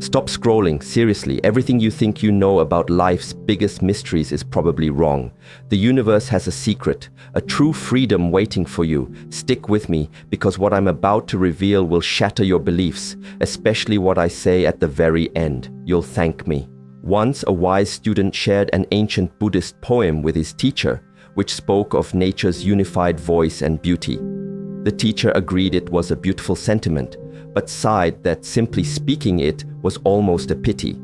Stop scrolling, seriously. Everything you think you know about life's biggest mysteries is probably wrong. The universe has a secret, a true freedom waiting for you. Stick with me, because what I'm about to reveal will shatter your beliefs, especially what I say at the very end. You'll thank me. Once, a wise student shared an ancient Buddhist poem with his teacher, which spoke of nature's unified voice and beauty. The teacher agreed it was a beautiful sentiment, but sighed that simply speaking it was almost a pity.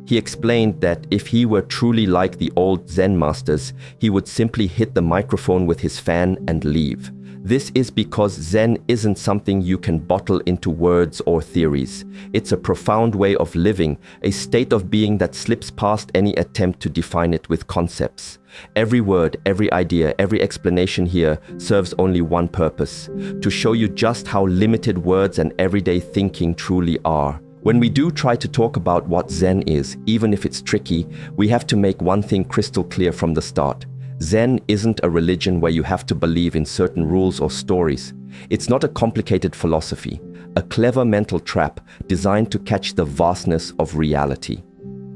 He explained that if he were truly like the old Zen masters, he would simply hit the microphone with his fan and leave. This is because Zen isn't something you can bottle into words or theories. It's a profound way of living, a state of being that slips past any attempt to define it with concepts. Every word, every idea, every explanation here serves only one purpose: to show you just how limited words and everyday thinking truly are. When we do try to talk about what Zen is, even if it's tricky, we have to make one thing crystal clear from the start. Zen isn't a religion where you have to believe in certain rules or stories. It's not a complicated philosophy, a clever mental trap designed to catch the vastness of reality.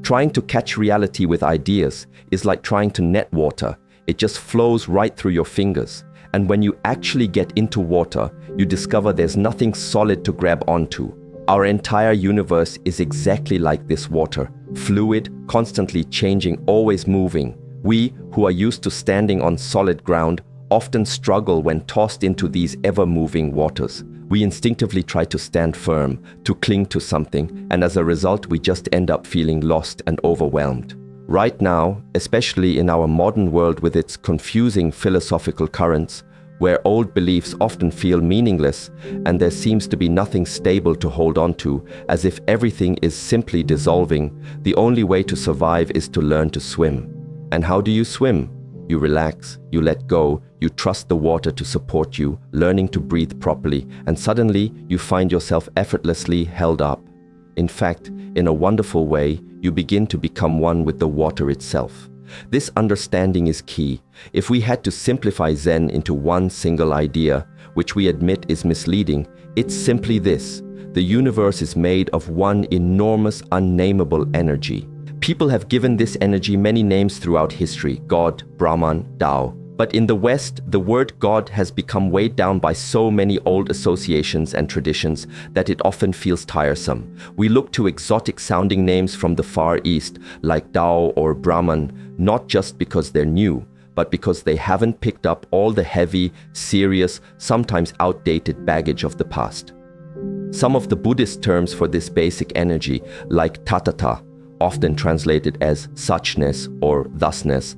Trying to catch reality with ideas is like trying to net water. It just flows right through your fingers. And when you actually get into water, you discover there's nothing solid to grab onto. Our entire universe is exactly like this water, fluid, constantly changing, always moving. We, who are used to standing on solid ground, often struggle when tossed into these ever-moving waters. We instinctively try to stand firm, to cling to something, and as a result, we just end up feeling lost and overwhelmed. Right now, especially in our modern world with its confusing philosophical currents, where old beliefs often feel meaningless and there seems to be nothing stable to hold on to, as if everything is simply dissolving, the only way to survive is to learn to swim. And how do you swim? You relax, you let go, you trust the water to support you, learning to breathe properly, and suddenly you find yourself effortlessly held up. In fact, in a wonderful way, you begin to become one with the water itself. This understanding is key. If we had to simplify Zen into one single idea, which we admit is misleading, it's simply this: the universe is made of one enormous, unnameable energy. People have given this energy many names throughout history: God, Brahman, Tao. But in the West, the word God has become weighed down by so many old associations and traditions that it often feels tiresome. We look to exotic-sounding names from the Far East, like Tao or Brahman, not just because they're new, but because they haven't picked up all the heavy, serious, sometimes outdated baggage of the past. Some of the Buddhist terms for this basic energy, like tathata, often translated as suchness or thusness,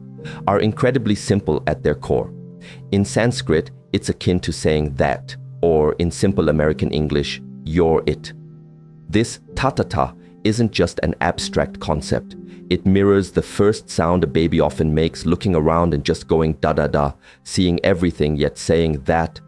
are incredibly simple at their core. In Sanskrit, it's akin to saying that, or in simple American English, you're it. This tathata isn't just an abstract concept. It mirrors the first sound a baby often makes, looking around and just going da-da-da, seeing everything yet saying that.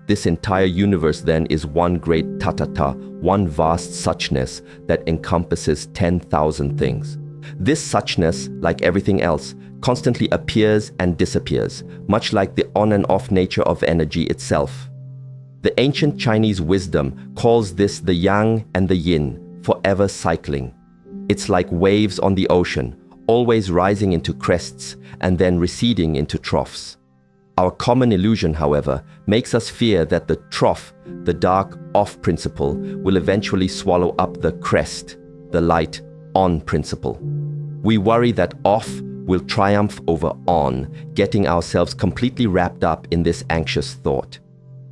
This entire universe then is one great tathata, one vast suchness that encompasses 10,000 things. This suchness, like everything else, constantly appears and disappears, much like the on and off nature of energy itself. The ancient Chinese wisdom calls this the yang and the yin, forever cycling. It's like waves on the ocean, always rising into crests and then receding into troughs. Our common illusion, however, makes us fear that the trough, the dark off principle, will eventually swallow up the crest, the light on principle. We worry that off will triumph over on, getting ourselves completely wrapped up in this anxious thought.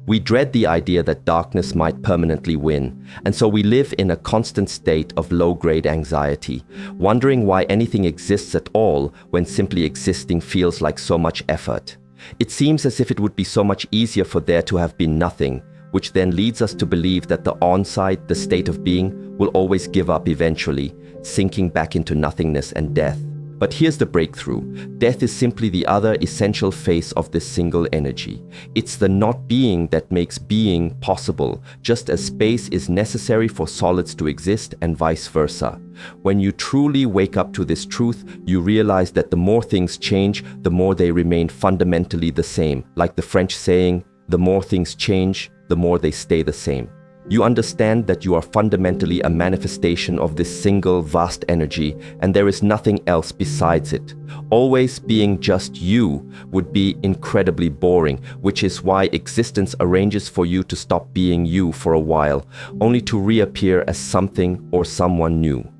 We dread the idea that darkness might permanently win, and so we live in a constant state of low-grade anxiety, wondering why anything exists at all when simply existing feels like so much effort. It seems as if it would be so much easier for there to have been nothing, which then leads us to believe that the on-side, the state of being, will always give up eventually, sinking back into nothingness and death. But here's the breakthrough. Death is simply the other essential face of this single energy. It's the not being that makes being possible, just as space is necessary for solids to exist and vice versa. When you truly wake up to this truth, you realize that the more things change, the more they remain fundamentally the same. Like the French saying, the more things change, the more they stay the same. You understand that you are fundamentally a manifestation of this single vast energy and there is nothing else besides it. Always being just you would be incredibly boring, which is why existence arranges for you to stop being you for a while, only to reappear as something or someone new.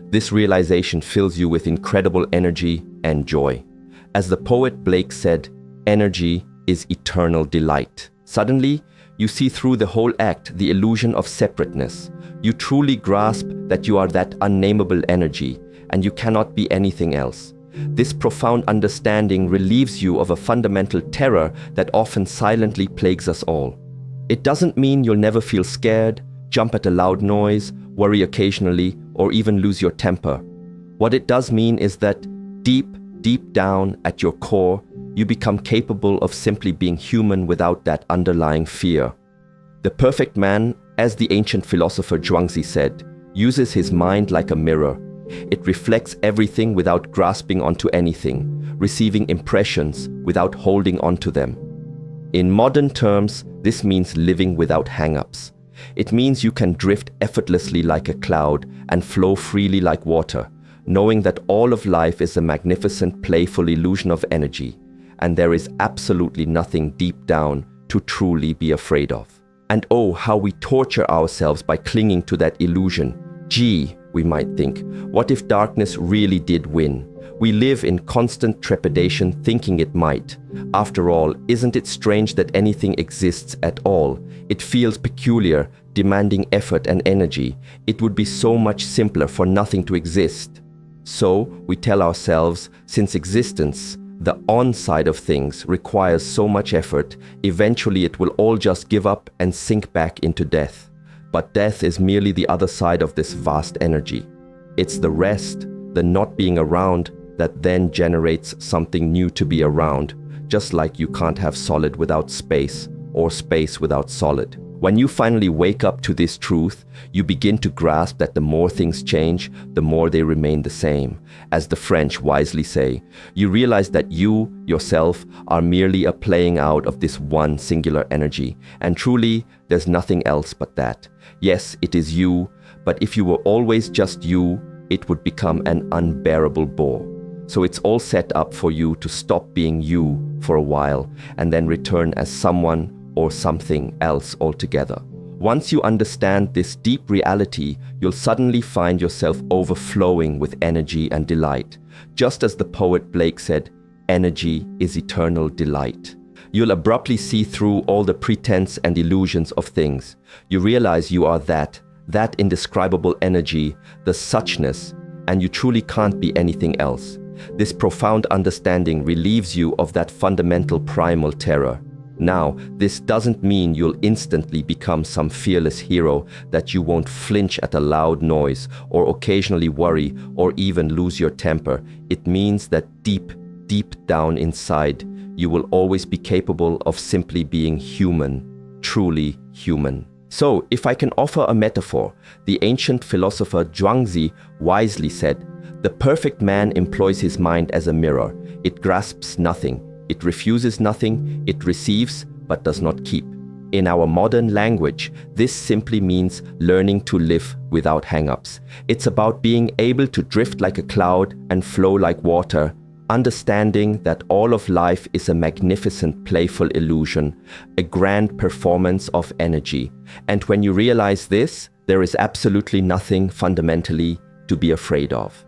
This realization fills you with incredible energy and joy. As the poet Blake said, energy is eternal delight. Suddenly, you see through the whole act the illusion of separateness. You truly grasp that you are that unnameable energy, and you cannot be anything else. This profound understanding relieves you of a fundamental terror that often silently plagues us all. It doesn't mean you'll never feel scared, jump at a loud noise, worry occasionally, or even lose your temper. What it does mean is that deep down at your core, you become capable of simply being human without that underlying fear. The perfect man, as the ancient philosopher Zhuangzi said, uses his mind like a mirror. It reflects everything without grasping onto anything, receiving impressions without holding onto them. In modern terms, this means living without hang-ups. It means you can drift effortlessly like a cloud and flow freely like water, knowing that all of life is a magnificent, playful illusion of energy, and there is absolutely nothing deep down to truly be afraid of. And oh, how we torture ourselves by clinging to that illusion. Gee, we might think, what if darkness really did win? We live in constant trepidation thinking it might. After all, isn't it strange that anything exists at all? It feels peculiar, demanding effort and energy. It would be so much simpler for nothing to exist. So, we tell ourselves, since existence, the on side of things, requires so much effort, eventually it will all just give up and sink back into death. But death is merely the other side of this vast energy. It's the rest, the not being around, that then generates something new to be around, just like you can't have solid without space, or space without solid. When you finally wake up to this truth, you begin to grasp that the more things change, the more they remain the same. As the French wisely say, you realize that you, yourself, are merely a playing out of this one singular energy, and truly, there's nothing else but that. Yes, it is you, but if you were always just you, it would become an unbearable bore. So it's all set up for you to stop being you for a while, and then return as someone or something else altogether. Once you understand this deep reality, you'll suddenly find yourself overflowing with energy and delight. Just as the poet Blake said, energy is eternal delight. You'll abruptly see through all the pretense and illusions of things. You realize you are that indescribable energy, the suchness, and you truly can't be anything else. This profound understanding relieves you of that fundamental primal terror. Now, this doesn't mean you'll instantly become some fearless hero, that you won't flinch at a loud noise, or occasionally worry, or even lose your temper. It means that deep down inside, you will always be capable of simply being human, truly human. So, if I can offer a metaphor, the ancient philosopher Zhuangzi wisely said, "The perfect man employs his mind as a mirror. It grasps nothing. It refuses nothing, it receives, but does not keep." In our modern language, this simply means learning to live without hang-ups. It's about being able to drift like a cloud and flow like water, understanding that all of life is a magnificent, playful illusion, a grand performance of energy. And when you realize this, there is absolutely nothing fundamentally to be afraid of.